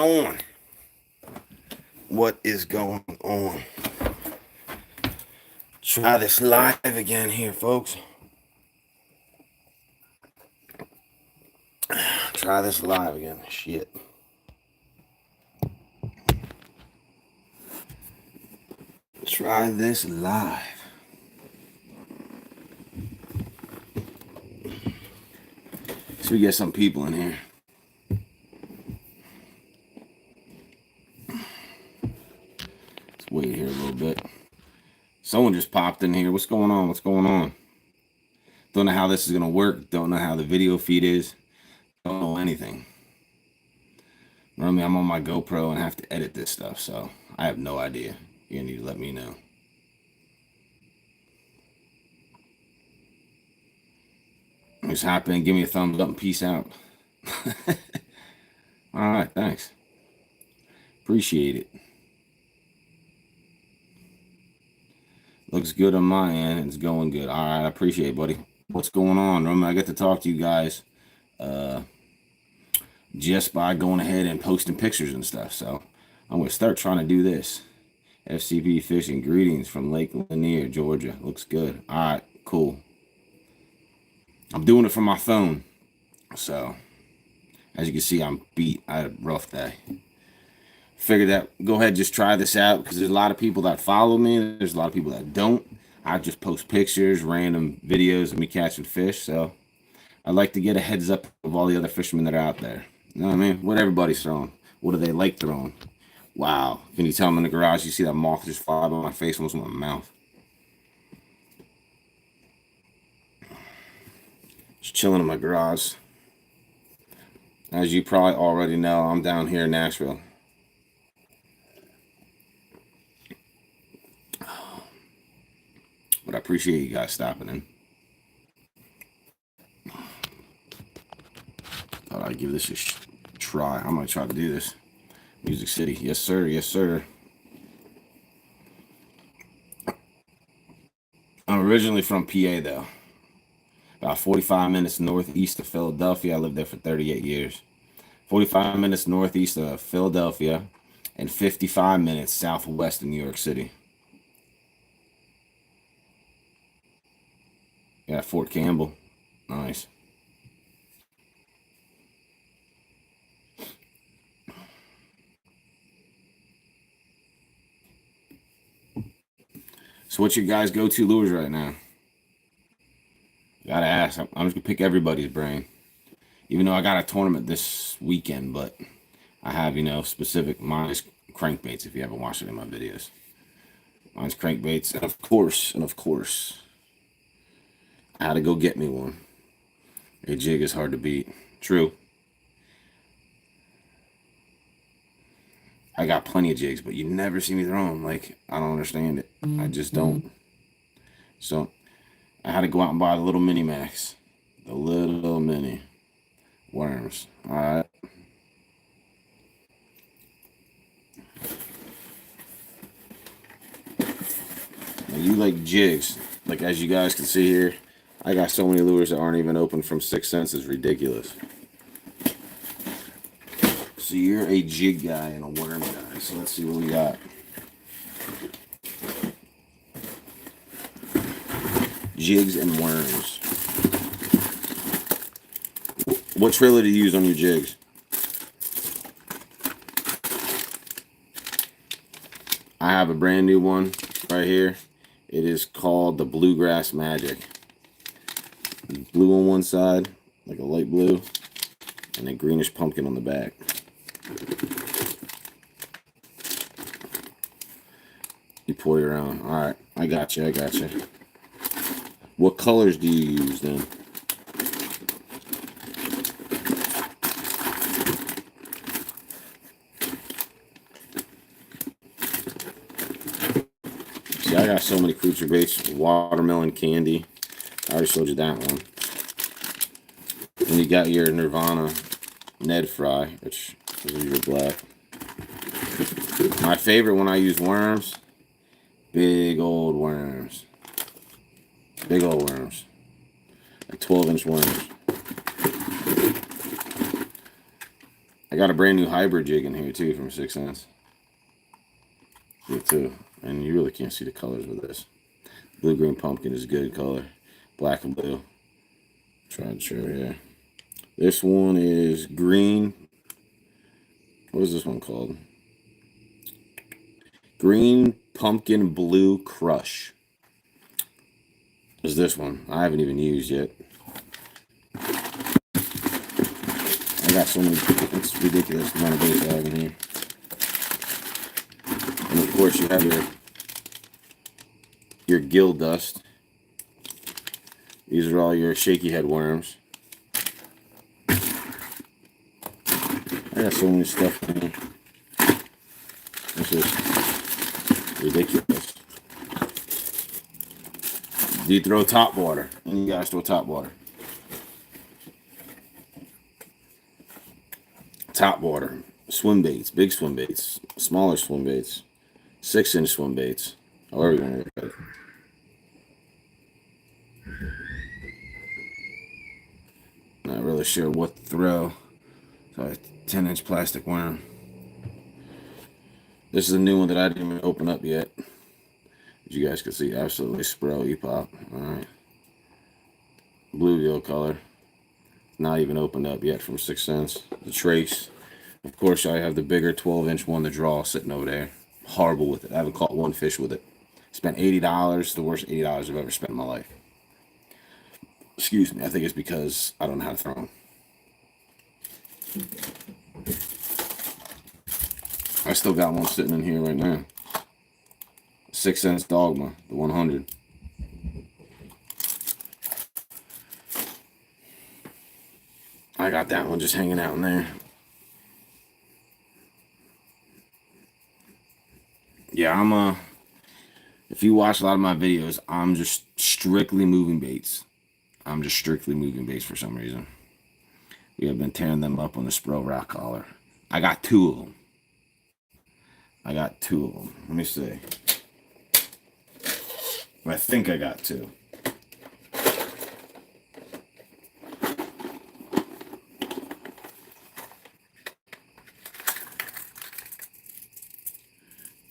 on? What is going on? Try this live again here, folks. Try this live again. Shit. Try this live. So we get some people in here. Let's wait here a little bit. Someone just popped in here. What's going on? What's going on? Don't know how this is going to work. Don't know how the video feed is. Don't know anything. Normally I'm on my GoPro and have to edit this stuff, so I have no idea. You need to let me know. Just hop in, give me a thumbs up, and peace out. All right, thanks. Appreciate it. Looks good on my end. It's going good. All right, I appreciate it, buddy. What's going on? Remember, I get to talk to you guys just by going ahead and posting pictures and stuff. So I'm going to start trying to do this. FCP Fishing, greetings from Lake Lanier, Georgia. Looks good. All right, cool. I'm doing it from my phone. So as you can see, I'm beat. I had a rough day. Figured that go ahead, just try this out, because there's a lot of people that follow me. There's a lot of people that don't. I just post pictures, random videos of me catching fish. So I like to get a heads up of all the other fishermen that are out there. You know what I mean? What everybody's throwing. What do they like throwing? Wow. Can you tell them in the garage? You see that moth just fly by my face, almost in my mouth. Just chilling in my garage. As you probably already know, I'm down here in Nashville. But I appreciate you guys stopping in. Thought I'd give this a try. I'm going to try to do this. Music City. Yes, sir. Yes, sir. I'm originally from PA, though. About 45 minutes northeast of Philadelphia. I lived there for 38 years. 45 minutes northeast of Philadelphia and 55 minutes southwest of New York City. Yeah, Fort Campbell. Nice. So what's your guys' go-to lures right now? Gotta ask. I'm just gonna pick everybody's brain. Even though I got a tournament this weekend, but I have, specific, mine's crankbaits, if you haven't watched any of my videos. Mine's crankbaits, and of course, I had to go get me one. A jig is hard to beat. True. I got plenty of jigs, but you never see me throw them. Like, I don't understand it. I just don't. So, I had to go out and buy the little mini max. The little mini worms. All right. Now, you like jigs. Like, as you guys can see here, I got so many lures that aren't even open from 6 cents. It's ridiculous. So you're a jig guy and a worm guy. So let's see what we got. Jigs and worms. What trailer do you use on your jigs? I have a brand new one right here. It is called the Bluegrass Magic. Blue on one side, like a light blue, and a greenish pumpkin on the back. You pour your own. All right, I got you. What colors do you use then? See, I got so many creature baits. Watermelon candy. I already showed you that one. And you got your Nirvana Ned Fry, which is your black. My favorite when I use worms, big old worms. Big old worms. Like 12-inch worms. I got a brand new hybrid jig in here too from 6 cents. Good too. And you really can't see the colors with this. Blue green pumpkin is a good color. Black and blue. Try to show here. This one is green. What is this one called? Green pumpkin blue crush. Is this one? I haven't even used yet. I got so many. It's ridiculous the amount of base I have in here. And of course, you have your gill dust. These are all your shaky head worms. I got so many stuff in here. This is ridiculous. Do you throw top water? And you guys throw top water. Top water. Swim baits. Big swim baits. Smaller swim baits. 6-inch swim baits. However you want to look at it. Not really sure what to throw. So a 10-inch plastic worm. This is a new one that I didn't even open up yet. As you guys can see, absolutely Spro E-Pop. Alright. Bluegill color. Not even opened up yet from 6 cents. The Trace. Of course, I have the bigger 12-inch one, the Draw, sitting over there. Horrible with it. I haven't caught one fish with it. Spent $80. The worst $80 I've ever spent in my life. Excuse me. I think it's because I don't know how to throw them. I still got one sitting in here right now. 6 cents Dogma, the 100. I got that one just hanging out in there. Yeah, if you watch a lot of my videos, I'm just strictly moving baits. I'm just strictly moving baits for some reason. We have been tearing them up on the Spro rock collar. I got 2 of them. Let me see. I think I got 2.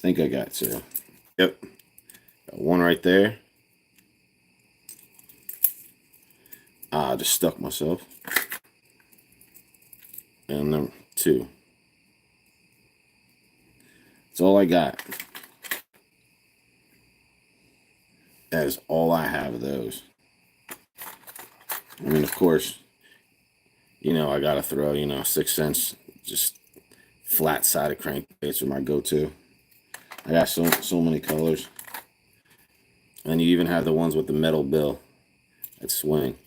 I got 2. Yep. Got one right there. I just stuck myself. And number 2. That's all I got. That is all I have of those. I mean, of course, you know, I gotta throw, 6 cents, just flat-sided crankbaits are my go-to. I got so many colors. And you even have the ones with the metal bill that swing.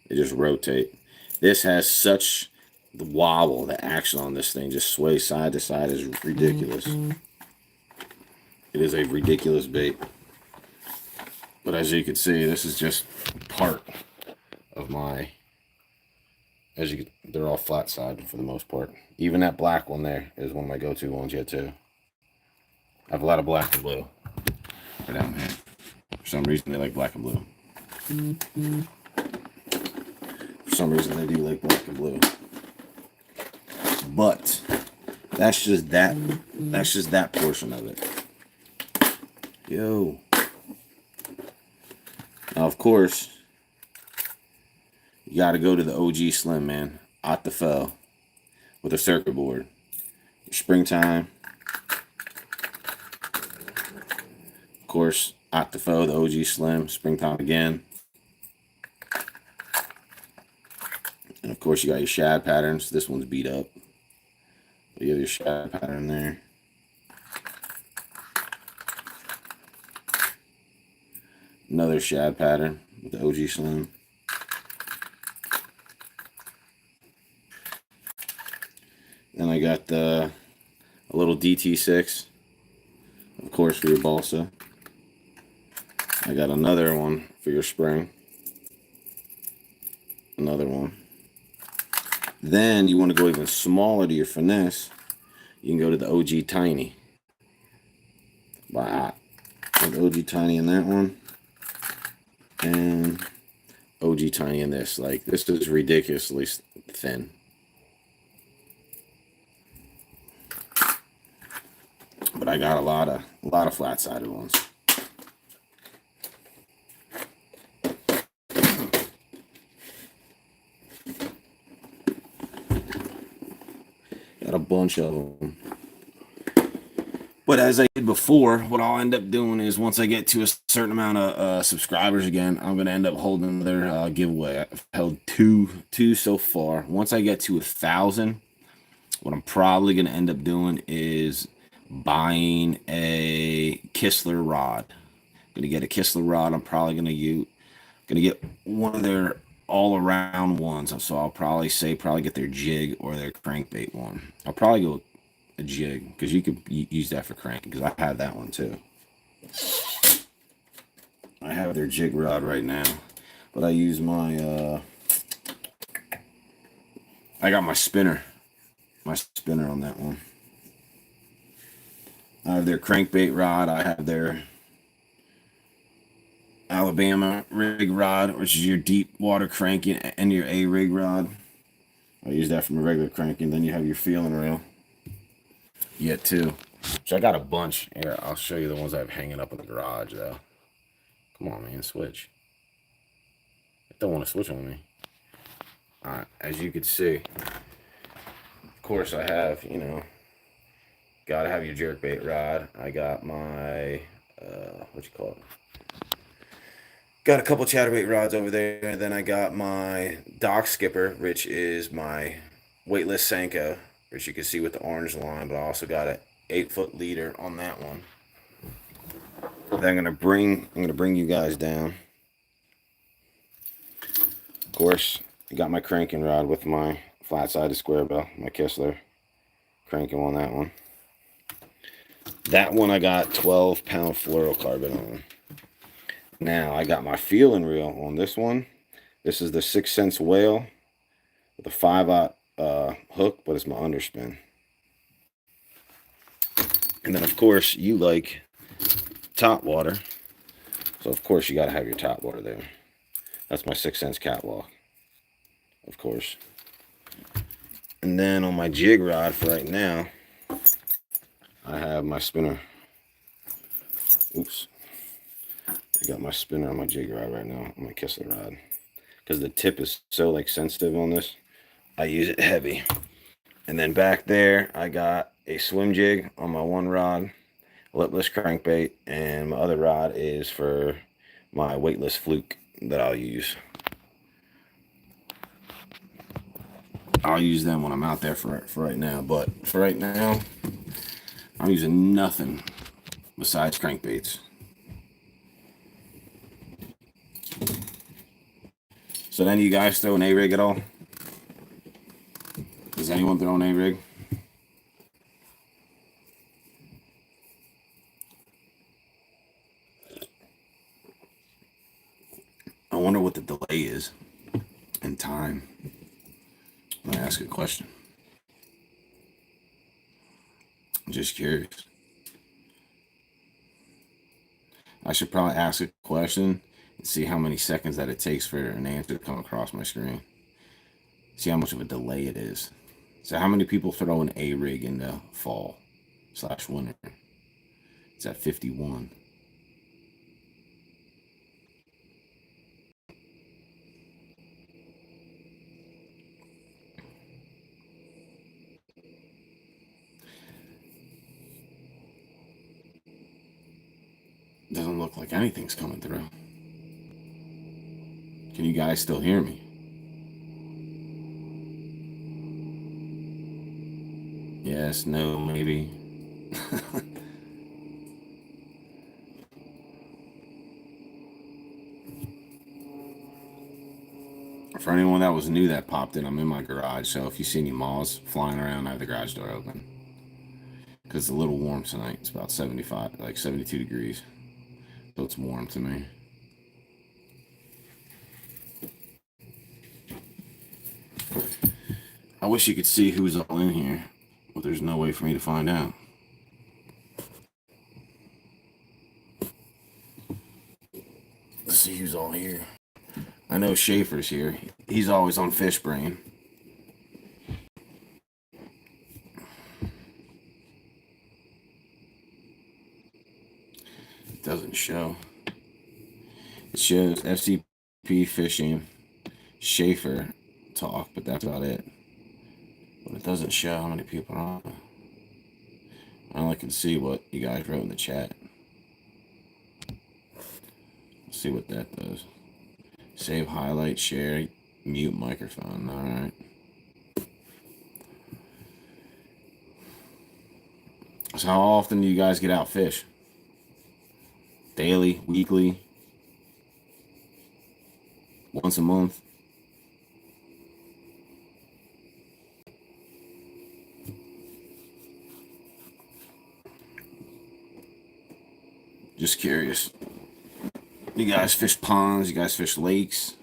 They just rotate. This has such the wobble, the action on this thing just sways side to side is ridiculous. It is a ridiculous bait. But as you can see, this is just part of my, they're all flat side for the most part. Even that black one there is one of my go-to ones yet too. I have a lot of black and blue right down here. For some reason they like black and blue. For some reason they do like black and blue. But that's just that portion of it. Yo. Now of course, you gotta go to the OG Slim, man. At the fell with a circuit board. Springtime. Of course, at the fell, the OG Slim, springtime again. And of course you got your shad patterns. This one's beat up. But you have your shad pattern there. Another shad pattern with the OG Slim. Then I got a little DT6, of course, for your balsa. I got another one for your spring. Another one. Then you want to go even smaller to your finesse. You can go to the OG Tiny. By the OG Tiny in that one. And OG Tiny in this. Like, this is ridiculously thin. But I got a lot of flat-sided ones. Got a bunch of them. But as I did before, what I'll end up doing is once I get to a certain amount of subscribers again, I'm going to end up holding another giveaway. I've held two so far. Once I get to 1,000, what I'm probably going to end up doing is buying a Kistler rod. I'm going to get a Kistler rod. I'm probably going to get one of their all-around ones. So I'll probably get their jig or their crankbait one. I'll probably go a jig because you could use that for cranking, because I have that one too. I have their jig rod right now, but I use my I got my spinner on that one. I have their crankbait rod. I have their Alabama rig rod, which is your deep water cranking, and your A rig rod. I use that for my regular cranking. Then you have your feeling reel. Yet too. So I got a bunch. Here, I'll show you the ones I have hanging up in the garage though. Come on, man, switch. I don't want to switch on me. Alright, as you can see, of course I have, gotta have your jerkbait rod. I got my what you call it? Got a couple chatterbait rods over there, and then I got my dock skipper, which is my weightless Senko, which you can see with the orange line, but I also got an 8-foot leader on that one. Then I'm gonna bring you guys down. Of course, I got my cranking rod with my flat-sided square bell, my Kistler cranking on that one. That one I got 12-pound fluorocarbon on. Now I got my feeling reel on this one. This is the 6 Sense Whale with a 5/0 hook, but it's my underspin. And then of course you like top water, so of course you got to have your top water there. That's my 6 Sense Catwalk, of course. And then on my jig rod for right now, I have my spinner. Oops. I got my spinner on my jig rod right now, on my Kistler rod. Because the tip is so sensitive on this, I use it heavy. And then back there, I got a swim jig on my one rod, lipless crankbait, and my other rod is for my weightless fluke that I'll use. I'll use them when I'm out there for right now, but for right now, I'm using nothing besides crankbaits. So then you guys throw an A-rig at all? Does anyone throw an A-rig? I wonder what the delay is in time when I ask a question. I'm just curious. I should probably ask a question and see how many seconds that it takes for an answer to come across my screen. See how much of a delay it is. So how many people throw an A-rig in the fall/winter? It's at 51. Doesn't look like anything's coming through. Can you guys still hear me? Yes, no, maybe. For anyone that was new that popped in, I'm in my garage, so if you see any moths flying around, I have the garage door open. Because it's a little warm tonight. It's about 75, like 72 degrees. So it's warm to me. I wish you could see who's all in here, but there's no way for me to find out. Let's see who's all here. I know Schaefer's here. He's always on Fish Brain. It doesn't show. It shows FCP Fishing, Schaefer talk, but that's about it. But it doesn't show how many people are on. I only can see what you guys wrote in the chat. Let's see what that does. Save, highlight, share, mute microphone. All right. So how often do you guys get out fish? Daily, weekly, once a month? Just curious. You guys fish ponds? You guys fish lakes?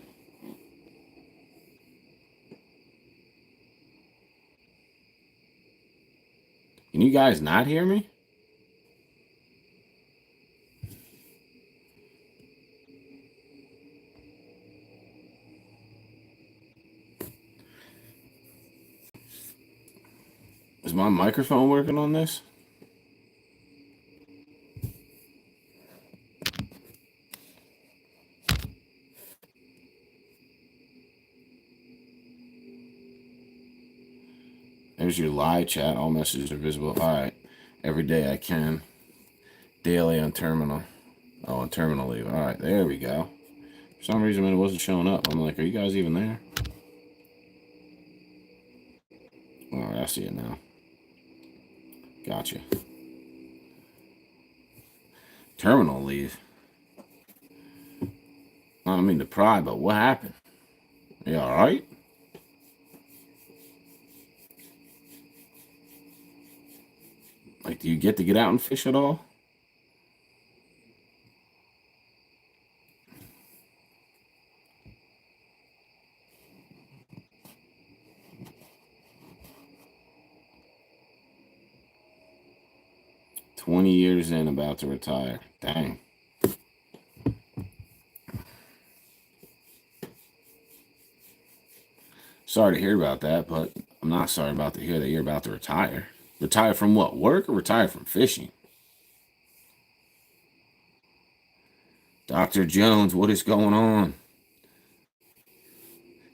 Can you guys not hear me? Is my microphone working on this? There's your live chat. All messages are visible. All right. Every day I can. Daily on terminal. Oh, on terminal leave. All right. There we go. For some reason, it wasn't showing up. I'm like, are you guys even there? All right. I see it now. Gotcha. Terminal leave. I don't mean to pry, but what happened? Are you all right? Like, do you get to get out and fish at all? $20 in, about to retire. Dang. Sorry to hear about that, but I'm not sorry about to hear that you're about to retire. Retire from what? Work or retire from fishing? Dr. Jones, what is going on?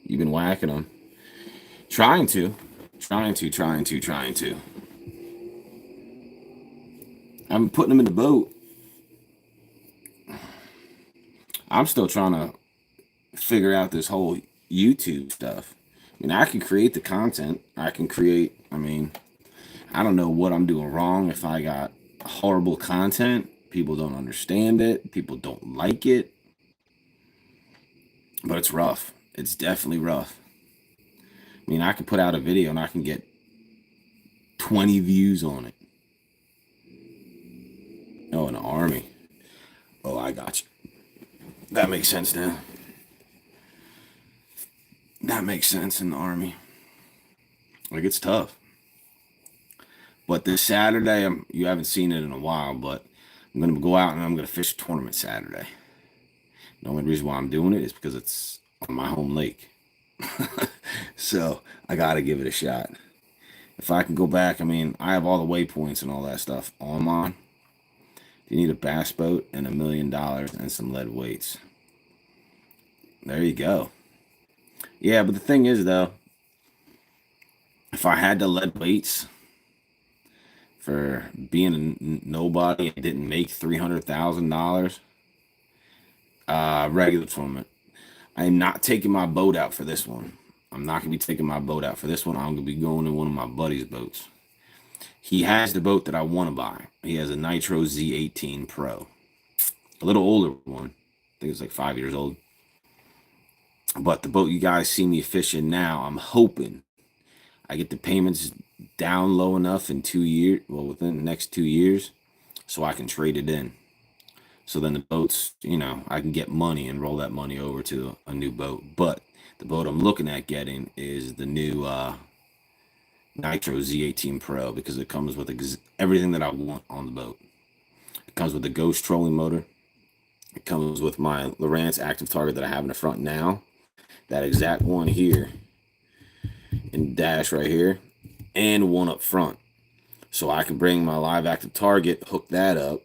You've been whacking them. Trying to. I'm putting them in the boat. I'm still trying to figure out this whole YouTube stuff. I mean, I can create the content. I don't know what I'm doing wrong. If I got horrible content, people don't understand it, people don't like it. But it's rough. It's definitely rough. I mean, I can put out a video and I can get 20 views on it. Oh, an army. Oh, I got you. That makes sense now. That makes sense in the army. Like, it's tough. But this Saturday, you haven't seen it in a while, but I'm going to go out and I'm going to fish a tournament Saturday. The only reason why I'm doing it is because it's on my home lake. So I got to give it a shot. If I can go back, I mean, I have all the waypoints and all that stuff online. You need a bass boat and $1 million and some lead weights. There you go. Yeah, but the thing is, though, if I had the lead weights for being a nobody and didn't make $300,000 regular tournament, I am not taking my boat out for this one. I'm not going to be taking my boat out for this one. I'm going to be going in one of my buddy's boats. He has the boat that I want to buy. He has a Nitro Z18 Pro. A little older one. I think it's like 5 years old. But the boat you guys see me fishing now, I'm hoping I get the payments down low enough in 2 years, well, within the next 2 years, so I can trade it in. So then the boats, I can get money and roll that money over to a new boat. But the boat I'm looking at getting is the new Nitro Z18 Pro, because it comes with everything that I want on the boat. It comes with the Ghost trolling motor. It comes with my Lowrance active target that I have in the front now. that exact one here and dash right here, and one up front. So I can bring my live active target, hook that up,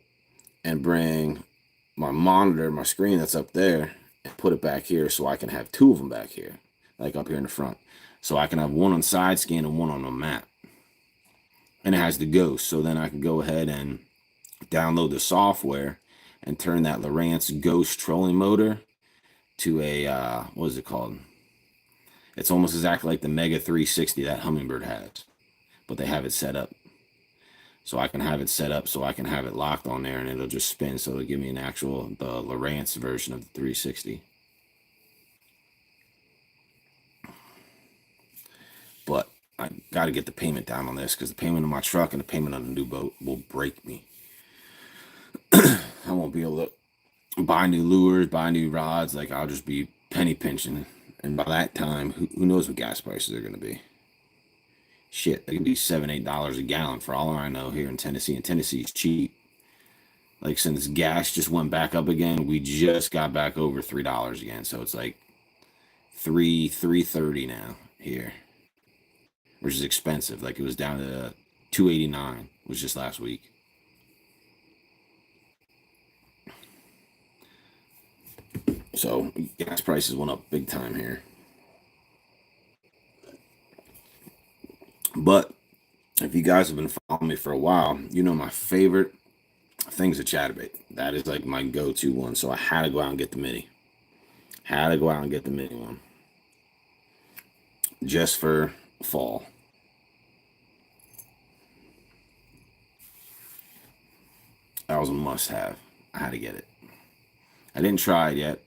and bring my monitor, my screen that's up there, and put it back here so I can have two of them back here, like up here in the front. So I can have one on side scan and one on the map. And it has the Ghost. So then I can go ahead and download the software and turn that Lowrance Ghost trolling motor to a, what is it called? It's almost exactly like the Mega 360 that Humminbird has, but they have it set up. So I can have it set up so I can have it locked on there and it'll just spin. So it'll give me an actual, the Lowrance version of the 360. But I got to get the payment down on this because the payment on my truck and the payment on the new boat will break me. I won't be able to buy new lures, buy new rods. Like, I'll just be penny pinching. And by that time, who knows what gas prices are going to be. Shit, they can be $7, $8 a gallon for all I know here in Tennessee. And Tennessee's cheap. Like, since gas just went back up again, we just got back over $3 again. So it's like $3.30 now here, which is expensive. Like, it was down to $2.89, was just last week. So gas prices went up big time here. But if you guys have been following me for a while, you know my favorite thing's a chatterbait. That is like my go-to one. So I had to go out and get the mini. Had to go out and get the mini one. Just for fall. That was a must-have. I had to get it. I didn't try it yet.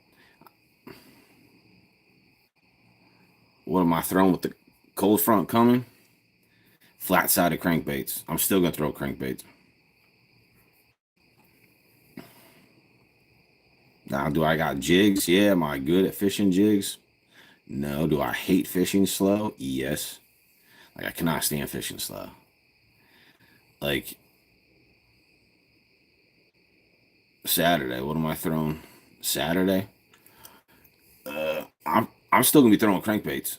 What am I throwing with the cold front coming? Flat-sided crankbaits. I'm still going to throw crankbaits. Now, do I got jigs? Yeah. Am I good at fishing jigs? No. Do I hate fishing slow? Yes. Like, I cannot stand fishing slow. Like, Saturday. What am I throwing? Saturday? I'm still going to be throwing crankbaits.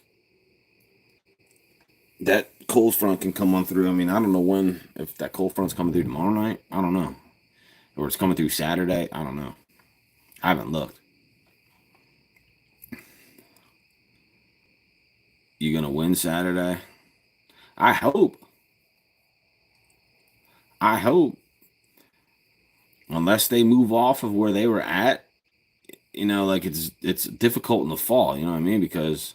That cold front can come on through. I mean, I don't know when, if that cold front's coming through tomorrow night. I don't know. Or it's coming through Saturday. I don't know. I haven't looked. You gonna win Saturday? I hope. I hope. Unless they move off of where they were at, you know, like it's difficult in the fall, you know what I mean? Because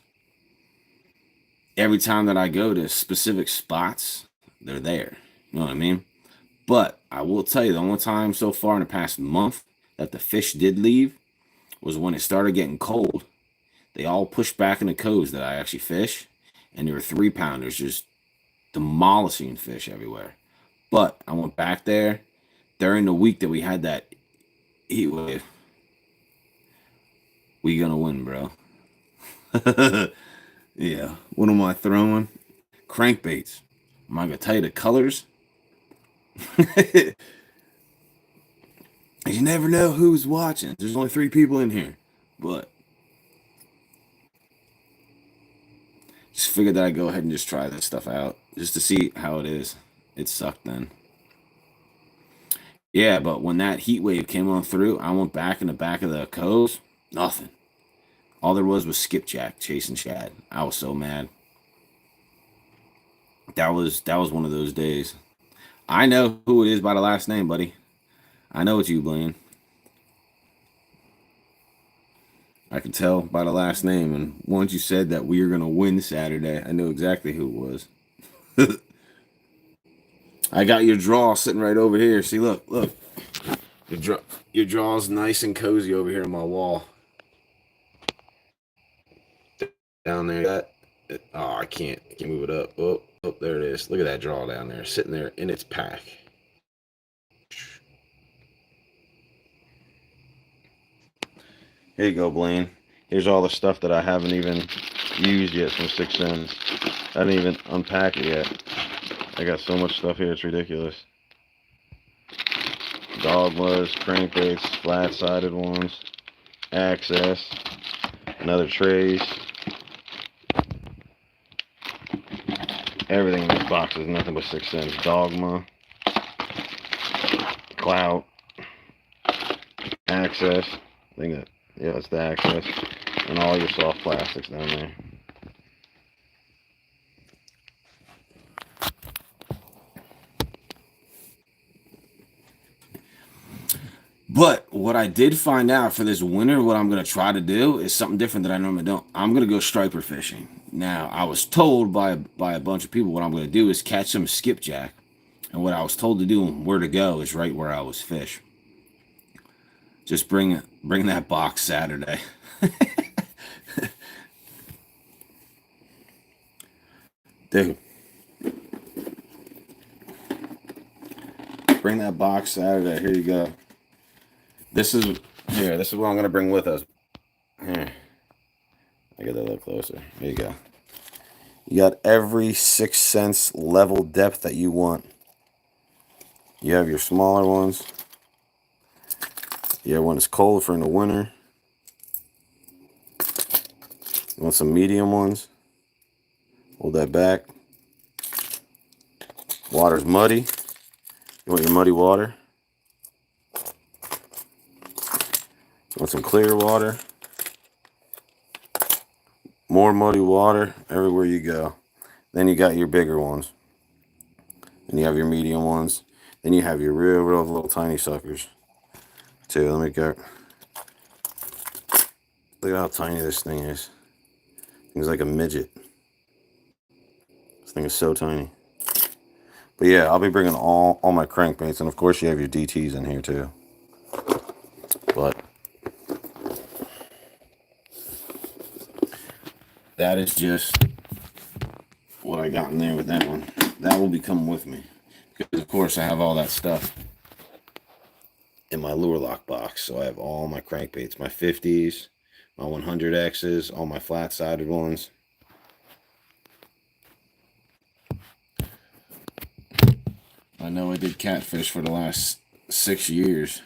every time that I go to specific spots, they're there. You know what I mean? But I will tell you, the only time so far in the past month that the fish did leave was when it started getting cold. They all pushed back in the coves that I actually fish, and there were 3-pounders just demolishing fish everywhere. But I went back there during the week that we had that heat wave. We gonna win, bro. Yeah. What am I throwing? Crankbaits. Am I gonna tell you the colors? You never know who's watching. There's only 3 people in here. But just figured that I'd go ahead and just try this stuff out. Just to see how it is. It sucked then. Yeah, but when that heat wave came on through, I went back in the back of the coves. Nothing. All there was skipjack chasing shad. I was so mad. That was one of those days. I know who it is by the last name, buddy. I know it's you, Blaine. I could tell by the last name, and once you said that we were gonna win Saturday, I knew exactly who it was. I got your draw sitting right over here. See, look. Your draw's nice and cozy over here on my wall. Down there. Oh, I can't move it up. Oh, there it is. Look at that draw down there, sitting there in its pack. Here you go, Blaine. Here's all the stuff that I haven't even used yet from 6 Cents. I didn't even unpack it yet. I got so much stuff here, it's ridiculous. Dogwas, crankbaits, flat-sided ones, access. Another trays. Everything in this box is nothing but 6 cents. Dogma, Clout, Access. I think that, yeah, that's the Access. And all your soft plastics down there. But what I did find out for this winter, what I'm going to try to do is something different that I normally don't. I'm going to go striper fishing. Now, I was told by a bunch of people what I'm going to do is catch some skipjack. And what I was told to do and where to go is right where I always fish. Just bring that box Saturday. Dude. Bring that box Saturday. Here you go. This is what I'm going to bring with us. Here. I get that a little closer. Here you go. You got every 6 cents level depth that you want. You have your smaller ones. You have one that's cold for in the winter. You want some medium ones. Hold that back. Water's muddy. You want your muddy water. You want some clear water. More muddy water everywhere you go. Then you got your bigger ones. Then you have your medium ones. Then you have your real little tiny suckers. Too. Let me go. Look at how tiny this thing is. It's like a midget. This thing is so tiny. But yeah, I'll be bringing all my crankbaits, and of course you have your DTs in here too. But that is just what I got in there with that one. That will be coming with me. Because of course I have all that stuff in my lure lock box. So I have all my crankbaits, my 50s, my 100Xs, all my flat-sided ones. I know I did catfish for the last 6 years.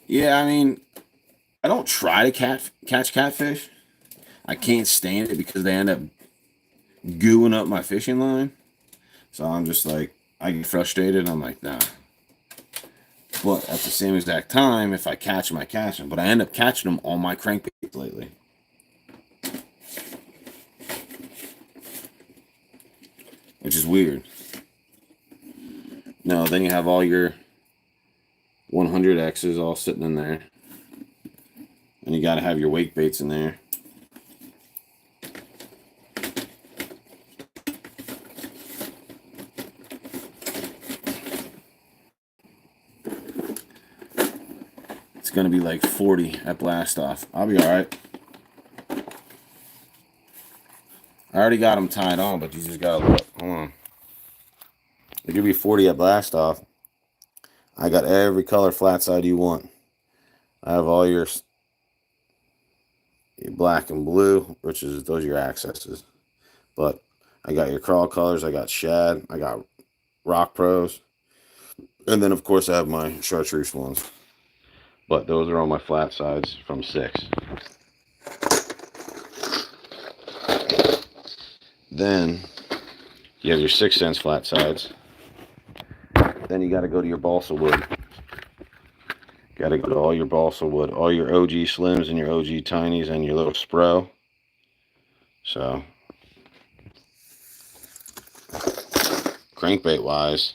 Yeah, I mean, I don't try to catch catfish. I can't stand it because they end up gooing up my fishing line. So I'm just like, I get frustrated. I'm like, nah. But at the same exact time, if I catch them, I catch them. But I end up catching them on my crankbaits lately. Which is weird. No, then you have all your 100Xs all sitting in there. And you got to have your wake baits in there. It's going to be like 40 at blast off. I'll be all right. I already got them tied on, but you just got to look. Hold on. It could be 40 at blast off. I got every color flat side you want. I have all your black and blue, which is those are your accesses. But I got your crawl colors. I got shad. I got rock pros. And then, of course, I have my chartreuse ones. But those are all my flat sides from 6. Then you have your 6 cents flat sides. Then you got to go to your balsa wood. Got to go to all your balsa wood, all your OG slims and your OG tinies and your little spro. So, crankbait wise,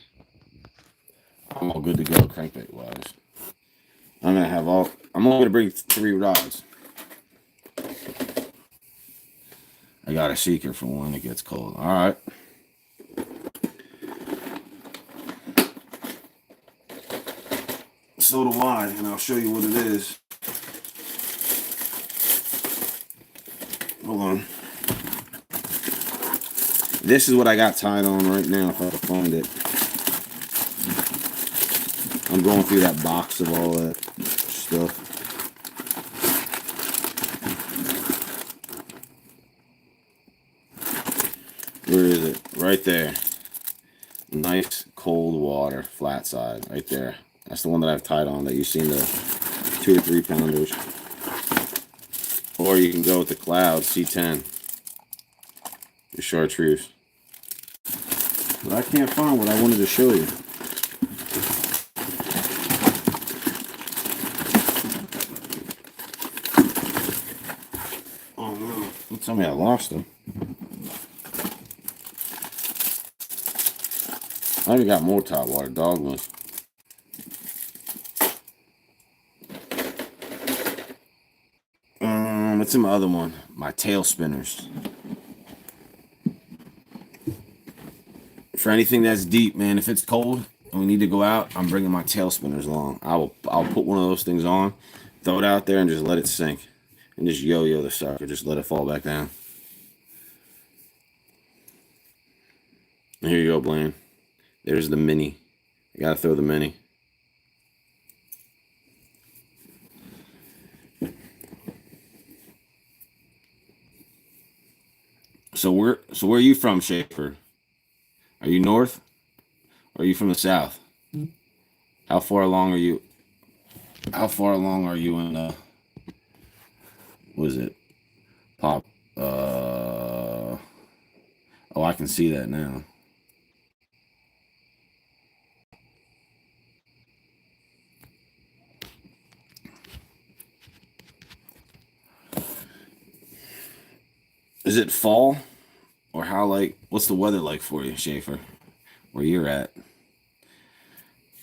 I'm all good to go. Crankbait wise, I'm only gonna bring 3 rods. I got a Seeker for when it gets cold. All right. So do I, and I'll show you what it is. Hold on. This is what I got tied on right now, if I can find it. I'm going through that box of all that stuff. Where is it? Right there. Nice cold water, flat side, right there. That's the one that I've tied on that you've seen the 2 or 3 pounders. Or you can go with the Cloud C10. The chartreuse. But I can't find what I wanted to show you. Oh no. Don't tell me I lost them. I even got more top water dogmas. What's in my other one? My tail spinners. For anything that's deep, man, if it's cold and we need to go out, I'm bringing my tail spinners along. I'll put one of those things on, throw it out there, and just let it sink. And just yo-yo the sucker. Just let it fall back down. And here you go, Blaine. There's the mini. I gotta throw the mini. So where are you from, Schaefer? Are you north? Or are you from the south? How far along are you? How far along are you in what is it? Pop oh, I can see that now. Is it fall? Or how, like, what's the weather like for you, Schaefer? Where you're at?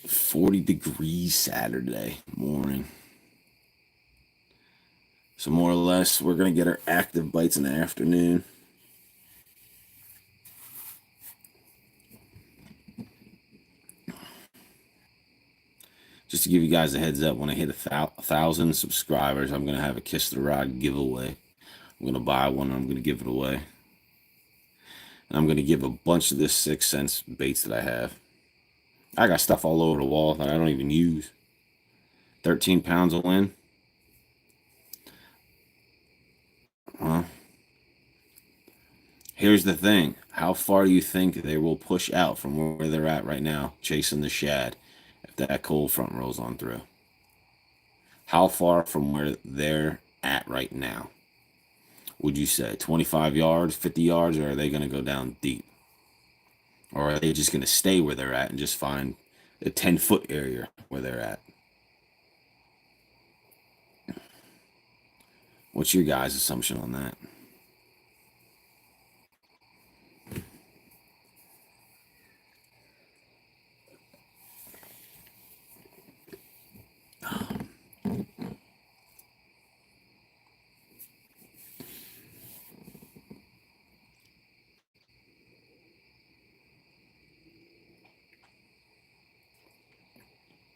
40 degrees Saturday morning. So more or less, we're going to get our active bites in the afternoon. Just to give you guys a heads up, when I hit 1,000 subscribers, I'm going to have a Kiss the Rod giveaway. I'm going to buy one and I'm going to give it away. And I'm going to give a bunch of this 6 cents baits that I have. I got stuff all over the wall that I don't even use. 13 pounds of win. Well, here's the thing. How far do you think they will push out from where they're at right now, chasing the shad, if that cold front rolls on through? How far from where they're at right now would you say? 25 yards, 50 yards, or are they going to go down deep? Or are they just going to stay where they're at and just find a 10-foot area where they're at? What's your guys' assumption on that?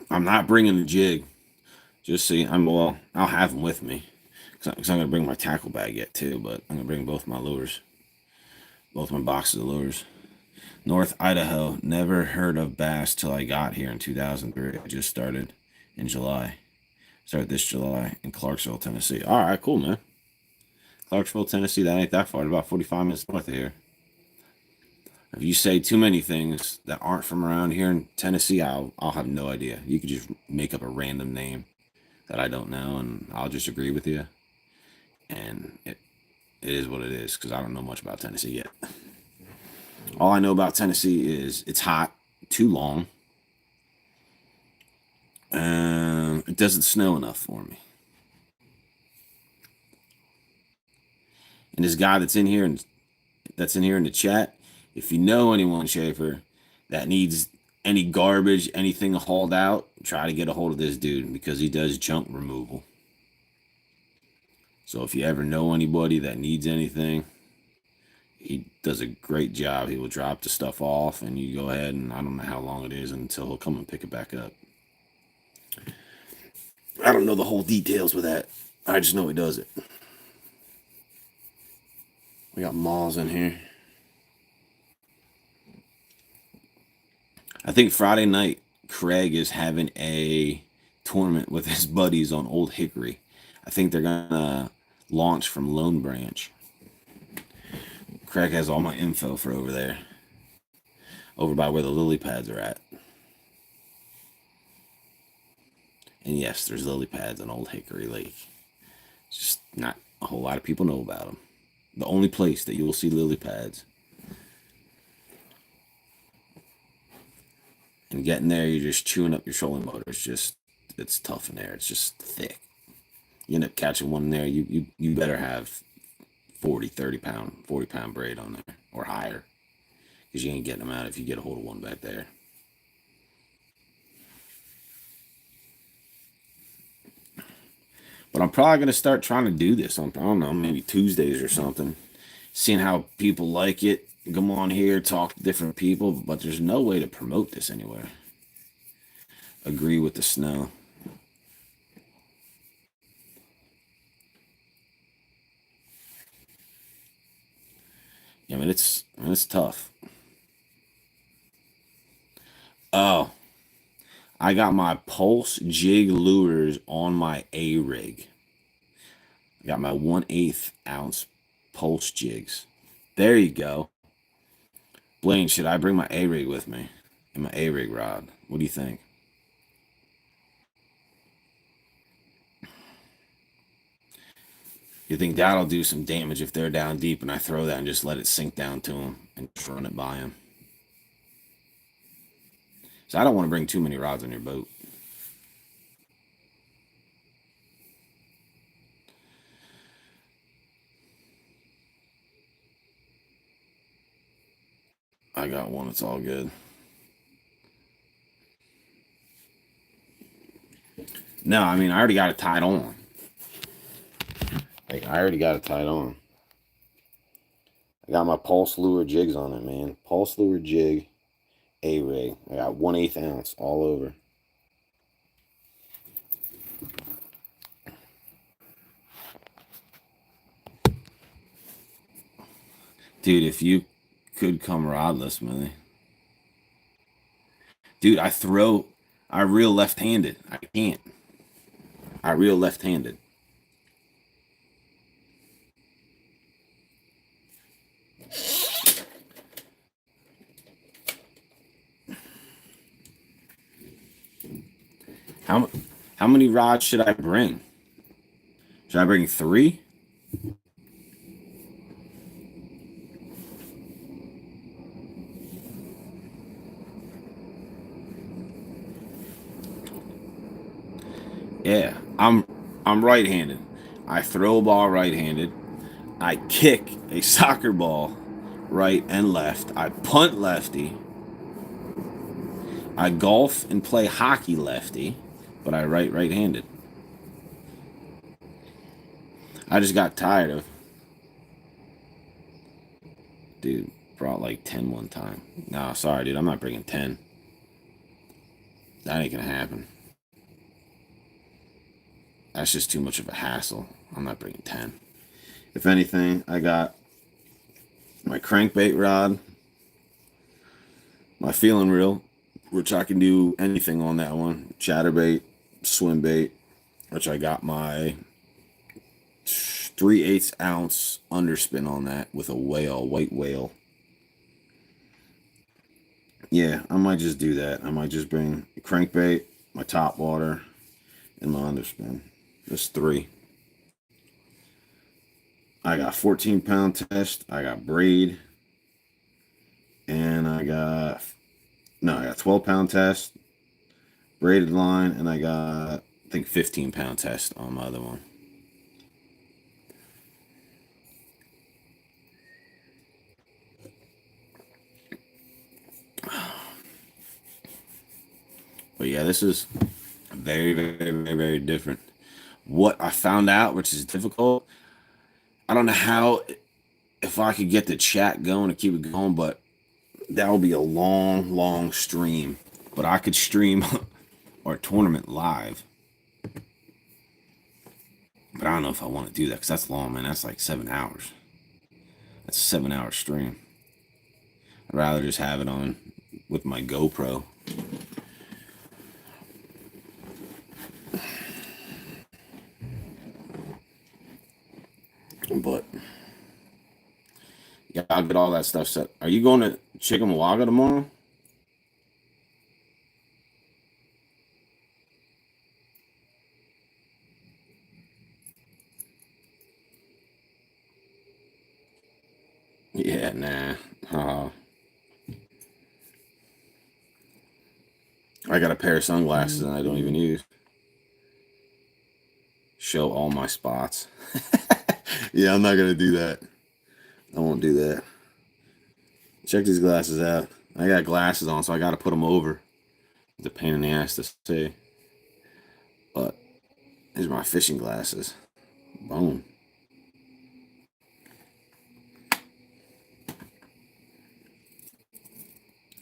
I'm not bringing the jig. Just see, I'll have them with me. Because I'm going to bring my tackle bag yet too, but I'm going to bring both my lures. Both my boxes of lures. North Idaho. Never heard of bass till I got here in 2003. I just started in July. Started this July in Clarksville, Tennessee. All right, cool, man. Clarksville, Tennessee, that ain't that far. It's about 45 minutes north of here. If you say too many things that aren't from around here in Tennessee, I'll have no idea. You could just make up a random name that I don't know, and I'll just agree with you. And it is what it is, because I don't know much about Tennessee yet. All I know about Tennessee is it's hot, too long. It doesn't snow enough for me. And this guy that's in here in the chat, if you know anyone, Schaefer, that needs any garbage, anything hauled out, try to get a hold of this dude, because he does junk removal. So if you ever know anybody that needs anything, he does a great job. He will drop the stuff off, and you go ahead, and I don't know how long it is until he'll come and pick it back up. I don't know the whole details with that. I just know he does it. We got malls in here. I think Friday night, Craig is having a tournament with his buddies on Old Hickory. I think they're going to launch from Lone Branch. Craig has all my info for over there. Over by where the lily pads are at. And yes, there's lily pads on Old Hickory Lake. Just not a whole lot of people know about them. The only place that you will see lily pads. And getting there, you're just chewing up your trolling motor. It's tough in there. It's just thick. You end up catching one in there, you better have 40 pound braid on there or higher. Because you ain't getting them out if you get a hold of one back there. But I'm probably going to start trying to do this on, I don't know, maybe Tuesdays or something. Seeing how people like it. Come on here, talk to different people. But there's no way to promote this anywhere. Agree with the snow. Yeah, I mean, it's tough. Oh, I got my Pulse jig lures on my A-rig. I got my 1/8 ounce Pulse jigs. There you go. Blaine, should I bring my A-rig with me? And my A-rig rod? What do you think? You think that'll do some damage if they're down deep and I throw that and just let it sink down to them and just run it by them? So I don't want to bring too many rods on your boat. I got one. It's all good. No, I mean, I already got it tied on. Like, I already got it tied on. I got my Pulse lure jigs on it, man. Pulse lure jig, A-rig. I got 1/8 ounce all over. Dude, if you could come rodless, man. Dude, I reel left-handed. I can't. I reel left-handed. How many rods should I bring? Should I bring 3? Yeah, I'm right-handed. I throw a ball right-handed. I kick a soccer ball right and left. I punt lefty. I golf and play hockey lefty, but I right-handed. I just got tired of. Dude, brought like 10 one time. No, sorry, dude. I'm not bringing 10. That ain't gonna happen. That's just too much of a hassle. I'm not bringing 10. If anything, I got my crankbait rod, my feeling reel, which I can do anything on that one. Chatterbait, swim bait, which I got my 3/8 ounce underspin on that with a white whale. Yeah, I might just do that. I might just bring crankbait, my top water, and my underspin. Just 3. I got 14-pound test. I got braid. And I got 12-pound test, braided line, and I got, I think, 15-pound test on my other one. But yeah, this is very, very, very, very different. What I found out, which is difficult, I don't know how, if I could get the chat going to keep it going, but that will be a long, long stream. But I could stream our tournament live. But I don't know if I want to do that because that's long, man. That's like 7 hours. That's a 7-hour stream. I'd rather just have it on with my GoPro. But yeah, I'll get all that stuff set. Are you going to Chickamauga tomorrow? Yeah, nah. I got a pair of sunglasses and I don't even use. Show all my spots. Yeah, I'm not gonna do that. I won't do that. Check these glasses out. I got glasses on, so I gotta put them over. It's a pain in the ass to see. But here's my fishing glasses. Boom.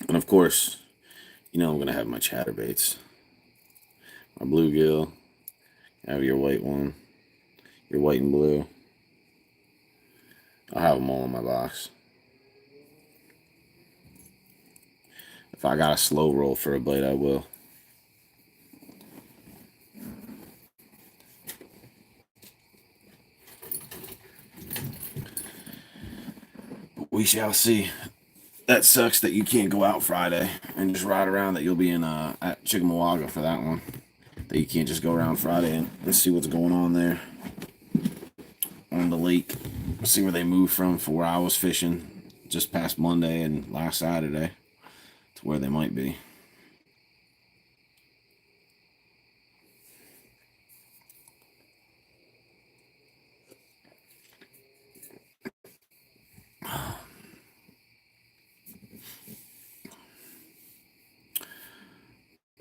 And of course, you know I'm gonna have my chatterbaits. My bluegill. Have your white one. Your white and blue. I'll have them all in my box. If I got a slow roll for a bite, I will. We shall see. That sucks that you can't go out Friday and just ride around. That you'll be in at Chickamauga for that one. That you can't just go around Friday and see what's going on there on the lake. See where they moved from where I was fishing just past Monday and last Saturday to where they might be.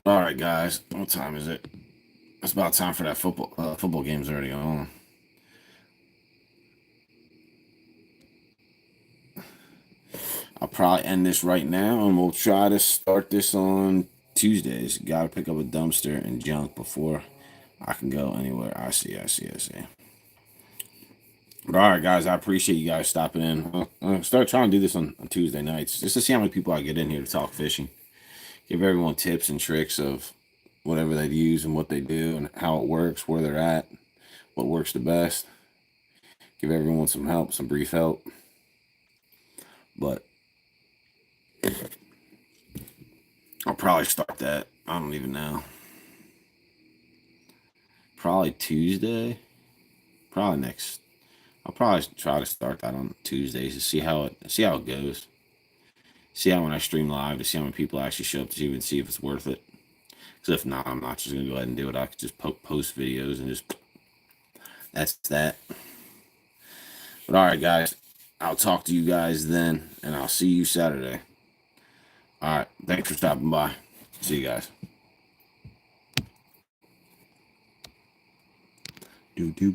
All right, guys. What time is it? It's about time for that football. Football game's already going on. I'll probably end this right now, and we'll try to start this on Tuesdays. Got to pick up a dumpster and junk before I can go anywhere. I see. But all right, guys, I appreciate you guys stopping in. I'll start trying to do this on Tuesday nights just to see how many people I get in here to talk fishing. Give everyone tips and tricks of whatever they use and what they do and how it works, where they're at, what works the best. Give everyone some help, some brief help. But I'll probably start that. I don't even know. Probably Tuesday. Probably next. I'll probably try to start that on Tuesdays to see how it goes. See how when I stream live to see how many people actually show up to and see if it's worth it. Because if not, I'm not just gonna go ahead and do it. I could just post videos and just that's that. But all right, guys, I'll talk to you guys then, and I'll see you Saturday. All right, thanks for stopping by. See you guys. Do.